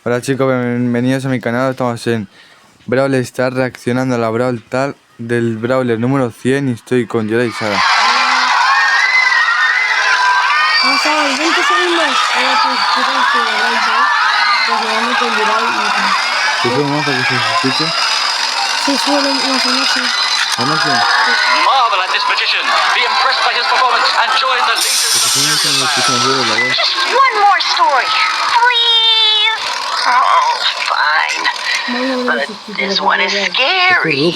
Hola chicos, bienvenidos a mi canal. Estamos en Brawl, está reaccionando a la Brawl tal del Brawler número 100 y estoy con Yoda y Sara. Vamos a ver, 20 segundos. ¿Qué fue más para que se escuche? Sí, suelo más o menos. ¿Vamos a Marvel at this magician. Be impressed by his performance and join the leaders. One more story, please. Oh, fine. But this one is scary.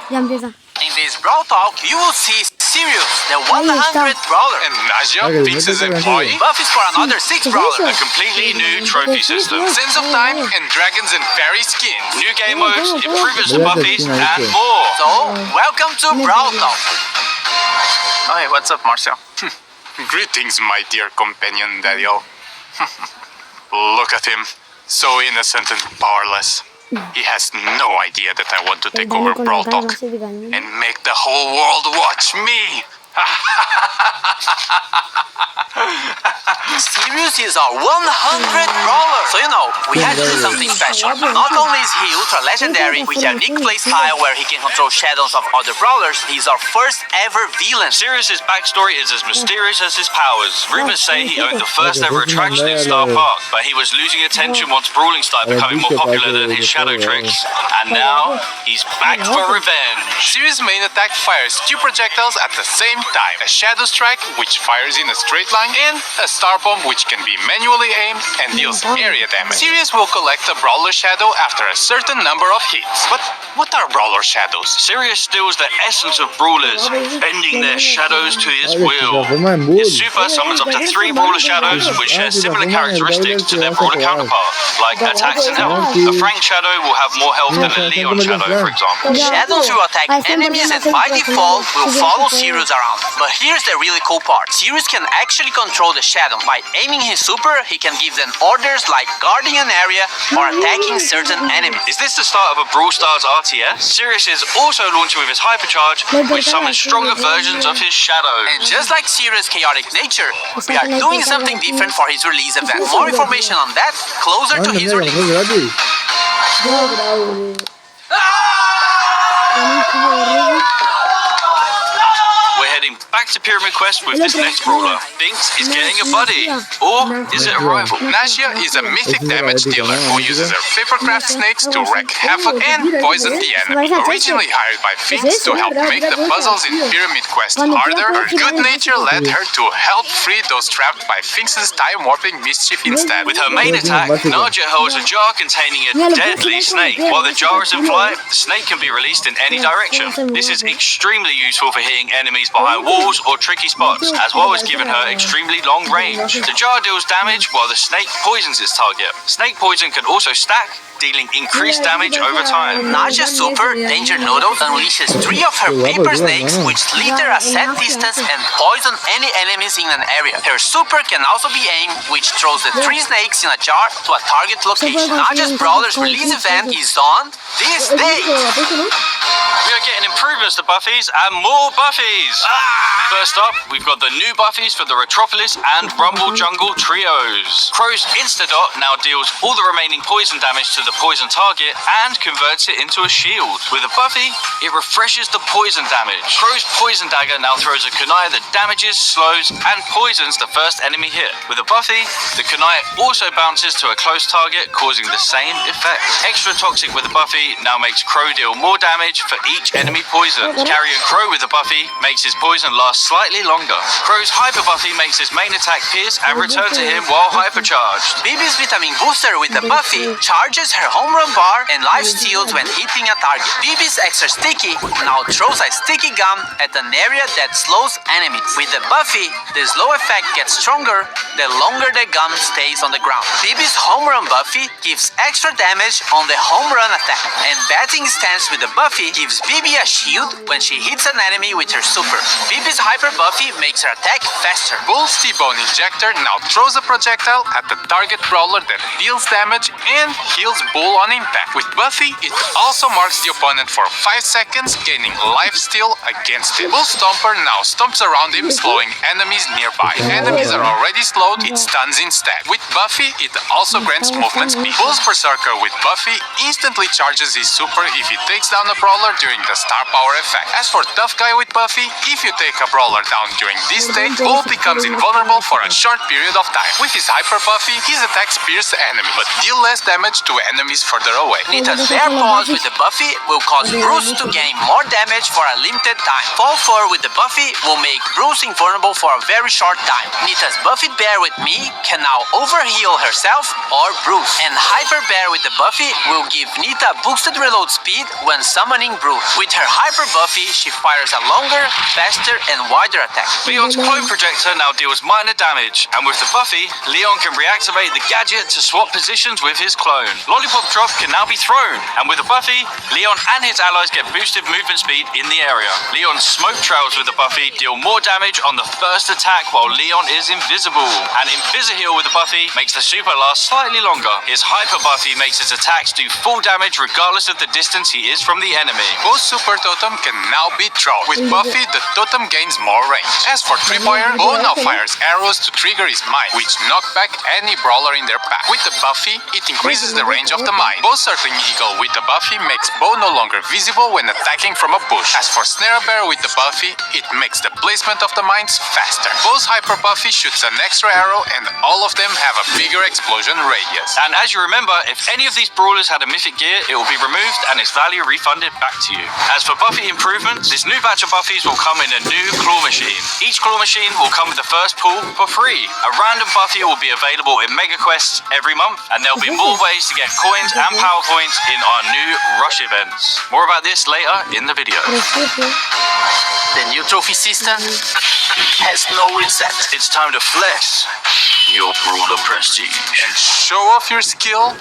Ya empieza. In this Brawl Talk, you will see Sirius, the 100th Brawler, And Nadia, Fix's employee. buffs for another 6 Brawler, A completely new trophy system. Sense of time and dragons and fairy skins. New game modes, improvements to buffies, and more. So, welcome to Brawl Talk. Oh, hey, what's up, Marcia? Greetings, my dear companion, Daddy-O. Look at him. So innocent and powerless. He has no idea that I want to take over Brawl Talk and make the whole world watch me. Sirius is our 100th Brawler. So we had to do something special. Not only is he ultra legendary with a unique playstyle where he can control shadows of other Brawlers, he's our first ever villain. Sirius's backstory is as mysterious as his powers. Rumors say he owned the first ever attraction in Star Park, but he was losing attention once brawling started becoming more popular than his shadow tricks. And now, he's back for revenge. Sirius' main attack fires 2 projectiles at the same time. A Shadow Strike, which fires in a straight line, and a Star Bomb, which can be manually aimed and deals area damage. Sirius will collect a Brawler Shadow after a certain number of hits. But what are Brawler Shadows? Sirius steals the essence of brawlers, bending their shadows to his will. His super summons up to 3 brawler shadows, which share similar characteristics to their brawler counterpart, like attacks and health. A Frank shadow will have more health than a Leon shadow, for example. Shadows will attack enemies and by default will follow Sirius around. But here's the really cool part. Sirius can actually control the shadow. By aiming his super, he can give them orders like guarding an area or attacking certain enemies. Is this the start of a Brawl Stars RTS? Sirius is also launching with his Hypercharge, which summons stronger versions of his shadow. And just like Sirius' chaotic nature, we are doing something different for his release event. More information on that closer to his release. We're heading back to Pyramid Quest with this next brawler. Binks is getting a buddy. Or is it a rival? Nadia is a mythic damage dealer who uses her papercraft snakes to wreak havoc and poison the enemy. Originally hired by Finks to help make the puzzles in Pyramid Quest harder, her good nature led her to help free those trapped by Finks' time-warping mischief instead. With her main attack, Nadia holds a jar containing a deadly snake. While the jar is in flight, the snake can be released in any direction. This is extremely useful for hitting enemies behind walls or tricky spots, as well as giving her extremely long range. The jar deals damage while the snake poisons its target. Snake poison can also stack, dealing increased damage over time. Nadia's super, Danger Noodles, unleashes 3 of her paper snakes which litter a set distance and poison any enemies in an area. Her super can also be aimed, which throws the 3 snakes in a jar to a target location. Nadia's Brawler's release event is on this date. We are getting improvements to buffies and more buffies! First up, we've got the new buffies for the Retropolis and Rumble Jungle trios. Crow's Instadot now deals all the remaining poison damage to the poison target and converts it into a shield. With a buffy, it refreshes the poison damage. Crow's Poison Dagger now throws a kunai that damages, slows, and poisons the first enemy hit. With a buffy, the kunai also bounces to a close target, causing the same effect. Extra Toxic with a buffy now makes Crow deal more damage for each enemy poisoned. Carrying Crow with a buffy makes his poison last slightly longer. Crow's Hyper Buffy makes his main attack pierce and return to him while hypercharged. Bibi's Vitamin Booster with the buffy charges her home run bar and life steals when hitting a target. Bibi's Extra Sticky now throws a sticky gum at an area that slows enemies. With the buffy, the slow effect gets stronger the longer the gum stays on the ground. Bibi's home run buffy gives extra damage on the home run attack, and batting stance with the buffy gives Bibi a shield when she hits an enemy with her super. Bibi's hyper buffy makes her attack faster. Bull's T-Bone Injector now throws a projectile at the target brawler that deals damage and heals Bull on impact. With Buffy, it also marks the opponent for 5 seconds, gaining lifesteal against him. Bull Stomper now stomps around him, slowing enemies nearby. If enemies are already slowed, it stuns instead. With Buffy, it also grants movement speed. Bull's Berserker with Buffy instantly charges his super if he takes down a brawler during the star power effect. As for Tough Guy with Buffy, if you take a brawler down during this stage, Bull becomes invulnerable for a short period of time. With his Hyper Buffy, his attacks pierce enemies, but deal less damage to enemies further away. Nita's Bear Paws with the Buffy will cause Bruce to gain more damage for a limited time. Fall Fur with the Buffy will make Bruce invulnerable for a very short time. Nita's Buffy Bear with me can now overheal herself or Bruce. And Hyper Bear with the Buffy will give Nita boosted reload speed when summoning Bruce. With her Hyper Buffy, she fires a longer, faster, and wider attack. Leon's clone projector now deals minor damage, and with the Buffy, Leon can reactivate the gadget to swap positions with his clone. Lollipop Drop can now be thrown, and with the Buffy, Leon and his allies get boosted movement speed in the area. Leon's smoke trails with the Buffy deal more damage on the first attack while Leon is invisible, and Invisi-Heal with the Buffy makes the super last slightly longer. His Hyper Buffy makes his attacks do full damage regardless of the distance he is from the enemy. Bull's Super Totem can now be thrown. With Buffy, the totem gains more range. As for Tripwire, Bull now fires arrows to trigger his mine, which knock back any brawler in their pack. With the Buffy, it increases the range of the mine. Bull's Circling Eagle with the Buffy makes Bo no longer visible when attacking from a bush. As for Snare Bear with the Buffy, it makes the placement of the mines faster. Bull's Hyper Buffy shoots an extra arrow, and all of them have a bigger explosion radius. And as you remember, if any of these brawlers had a mythic gear, it will be removed and its value refunded back to you. As for Buffy improvements, this new batch of Buffies will come in a new claw machine. Each claw machine will come with the first pull for free. A random Buffy will be available in Mega Quests every month, and there'll be more ways to get coins and power points in our new rush events. More about this later in the video. The new trophy system has no reset. It's time to flex your brawler prestige. And show off your skill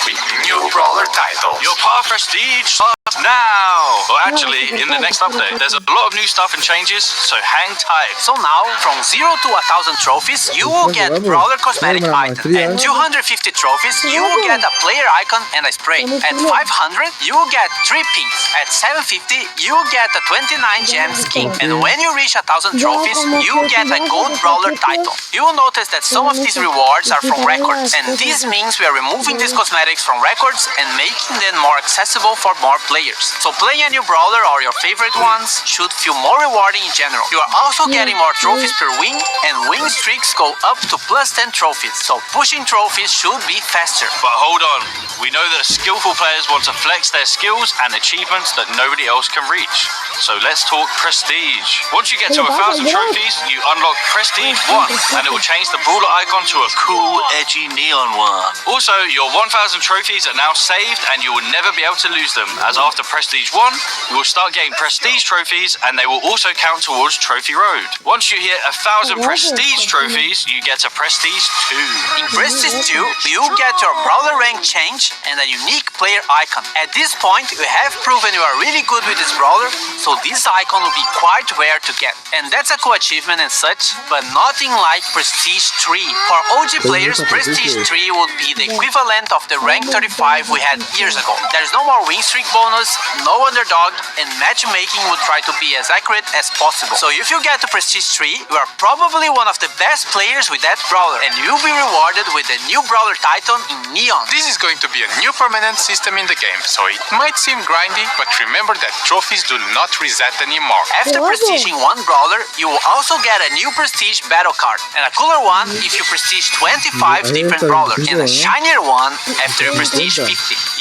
with new brawler titles. Your power prestige starts now! Or actually, in the next update. There's a lot of new stuff and changes, so hang tight. So now, from 0 to 1,000 trophies, you will get Brawler cosmetic items. At 250 trophies, you will get a player icon and a spray. At 500, you will get 3 pins. At 750, you will get a 29 gem skin. And when you reach 1,000 trophies, you will get a gold Brawler title. You will notice that some of these rewards are from records, and this means we are removing these cosmetics from records and making them more accessible for more players. So playing a new Brawler or your favorite ones should feel more rewarding in general. You are also getting more trophies per win, and win streaks go up to +10 trophies, so pushing trophies should be faster. But hold on, we know that skillful players want to flex their skills and achievements that nobody else can reach. So let's talk prestige. Once you get to 1,000 trophies, you unlock Prestige 1, and it will change the Brawler icon to a cool, edgy neon one. Also, your 1,000 trophies are now saved, and you will never be able to lose them, as after Prestige 1, you will start getting Prestige trophies, and they will also count towards Trophy Road. Once you hit 1,000 Prestige trophies, you get a Prestige 2. In Prestige 2, you get your Brawler rank change and a unique player icon. At this point, you have proven you are really good with this Brawler, so this icon will be quite rare to get. And that's a cool achievement and such, but nothing like Prestige 3. For OG players, Prestige 3 would be the equivalent of the rank 35 we had years ago. There's no more win streak bonus, no underdog, and matchmaking would try to be as accurate as possible. So if you get to Prestige 3, you are probably one of the best players with that Brawler, and you'll be rewarded with the new Brawler Titan in Neon. This is going to be a new permanent system in the game, so it might seem grindy, but remember that trophies do not reset anymore. After prestiging one Brawler, you will also get a new Prestige battle card, and a cooler one if you prestige 25 different Brawlers, and a shinier one after you prestige 50.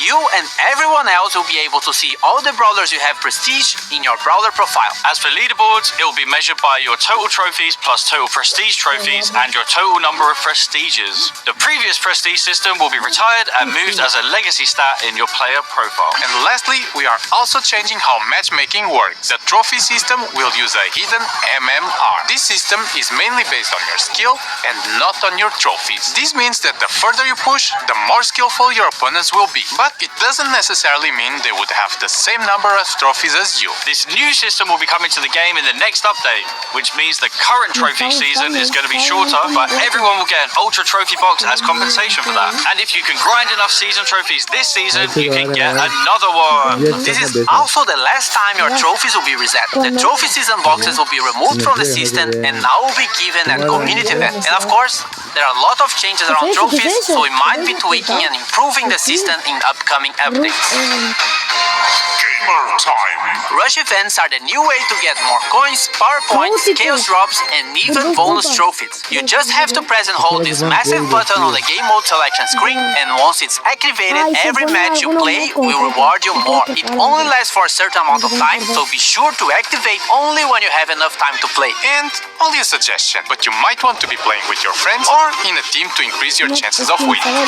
You and everyone else will be able to see all the Brawlers you have prestige in your Brawler profile. As for leaderboards, it will be measured by your total trophies plus total prestige trophies and your total number of prestiges. The previous prestige system will be retired and moved as a legacy stat in your player profile. And lastly, we are also changing how matchmaking works. The trophy system will use a hidden MMR. This system is mainly based on your skill and not on your trophies. This means that the further you push, the more skillful your opponents will be. But it doesn't necessarily mean they would to have the same number of trophies as you. This new system will be coming to the game in the next update, which means the current trophy season is going to be shorter, but everyone will get an Ultra Trophy box as compensation for that. And if you can grind enough season trophies this season, you can get another one. This is also the last time your trophies will be reset. The trophy season boxes will be removed from the system and now will be given at community event. And of course, there are a lot of changes around trophies, so we might be tweaking and improving the system in upcoming updates. Gamer time! Rush events are the new way to get more coins, power points, chaos drops, and even bonus trophies. You just have to press and hold this massive button on the game mode selection screen, and once it's activated, every match you play will reward you more. It only lasts for a certain amount of time, so be sure to activate only when you have enough time to play. And only a suggestion, but you might want to be playing with your friends or in a team to increase your chances of winning.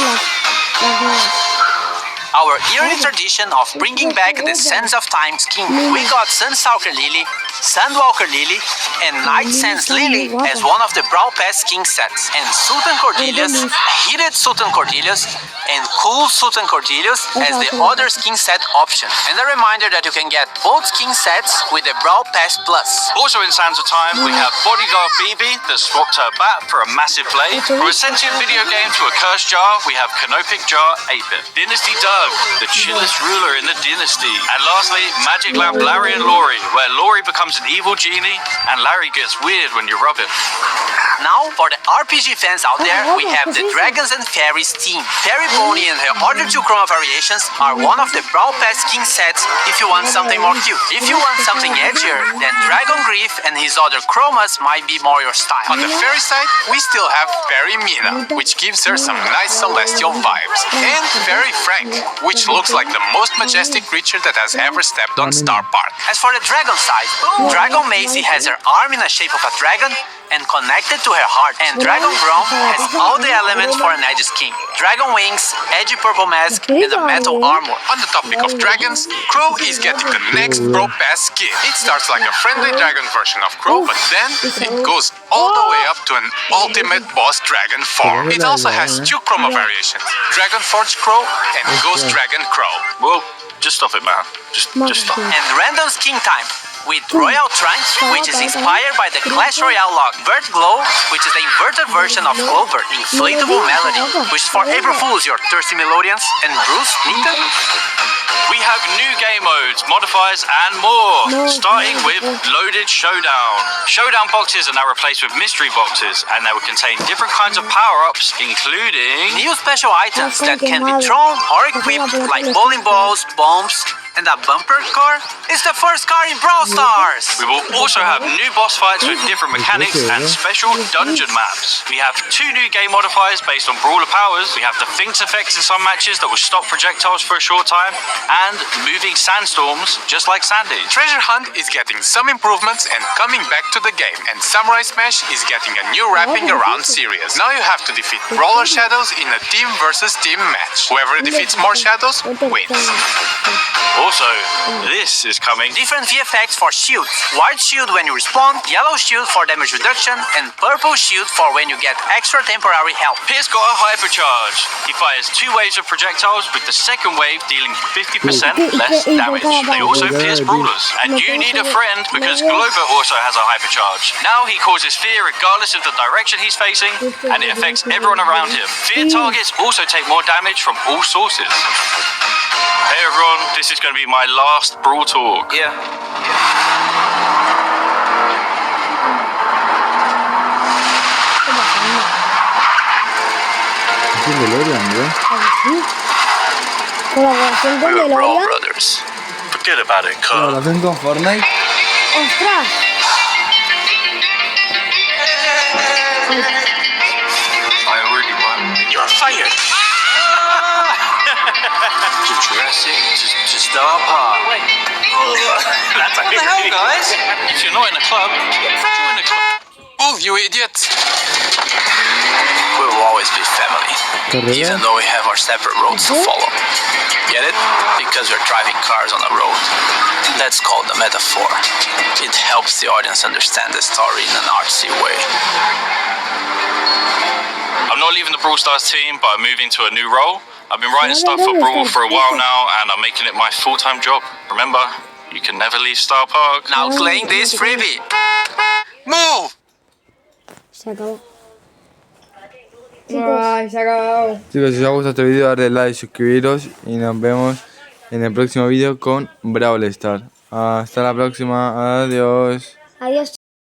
Our yearly tradition of bringing back the Sands of Time skin. We got Sunstalker Lily, Sandwalker Lily, and Night Sands Lily as one of the Brawl Pass skin sets, and Sultan Cordelius, Heated Sultan Cordelius, and Cool Sultan Cordelius as the other skin set option. And a reminder that you can get both skin sets with the Brawl Pass Plus. Also in Sands of Time, we have Bodyguard BB that swapped her bat for a massive blade. From a sentient video game to a cursed jar, we have Canopic Jar 8-bit. Dynasty Doug, the chillest ruler in the dynasty. And lastly, Magic Lamp Larry and Laurie, where Laurie becomes an evil genie and Larry gets weird when you rub him. Now, for the RPG fans out there, we have the Dragons and Fairies team. Fairy Pony and her other two chroma variations are one of the Brawl Pass skin sets if you want something more cute. If you want something edgier, then Dragon Grief and his other chromas might be more your style. On the fairy side, we still have Fairy Mina, which gives her some nice celestial vibes, and Fairy Frank, which looks like the most majestic creature that has ever stepped on Star Park. As for the dragon side, Dragon Macy has her arm in the shape of a dragon and connected to her heart, and Dragon Brawl has all the elements for an edgy skin. Dragon wings, edgy purple mask, and a metal armor. On the topic of dragons, Crow is getting the next Brawl Pass skin. It starts like a friendly dragon version of Crow, but then it goes all the way up to an ultimate boss dragon form. It also has two chroma variations, Dragon Forge Crow and Ghost Dragon Crow. Well, just stop it, man. Just stop. And random skin time with Royal Trunks, which is inspired by the Clash Royale log. Vert Glow, which is the inverted version of Clover. Inflatable Melody, which is for April Fools, your thirsty melodians. And Bruce, Nita? We have new game modes, modifiers, and more. Starting with Loaded Showdown. Showdown boxes are now replaced with mystery boxes, and they will contain different kinds of power-ups, including new special items that can be thrown or equipped, like bowling balls, bombs, and a bumper car. It's the first car in Brawl Stars! We will also have new boss fights with different mechanics and special dungeon maps. We have two new game modifiers based on Brawler powers. We have the Finks effects in some matches that will stop projectiles for a short time, and moving sandstorms, just like Sandy. Treasure Hunt is getting some improvements and coming back to the game, and Samurai Smash is getting a new wrapping around Sirius. Now you have to defeat Brawler Shadows in a team versus team match. Whoever defeats more shadows wins. Also, this is coming. Different VFX for shields. White shield when you respawn, yellow shield for damage reduction, and purple shield for when you get extra temporary health. Pierce got a hypercharge. He fires 2 waves of projectiles, with the second wave dealing 50% less damage. They also pierce brawlers. And you need a friend because Glover also has a hypercharge. Now he causes fear regardless of the direction he's facing, and it affects everyone around him. Fear targets also take more damage from all sources. Hey everyone, this is going to be my last Brawl talk. Yeah. Colaboración con We're the Brawl Deloria. brothers. Forget about it, cuz. Colaboración con Fortnite. ¡Ostras! I really won. You're fired. To Jurassic, to Star Park. That's what the hell, guys? If you're not in a club, join a club. Oh, you idiot! We will always be family, even though we have our separate roads to follow. Get it? Because we're driving cars on a road. That's called a metaphor. It helps the audience understand the story in an artsy way. I'm not leaving the Brawl Stars team, but I'm moving to a new role. I've been writing stuff for Brawl for a while now, and I'm making it my full-time job. Remember, you can never leave Star Park. Now claim this freebie. Move! Se acabó. Ay, se ha acabado. Chicos, si os ha gustado este vídeo, darle like, suscribiros y nos vemos en el próximo vídeo con Brawl Stars. Hasta la próxima, adiós. Adiós.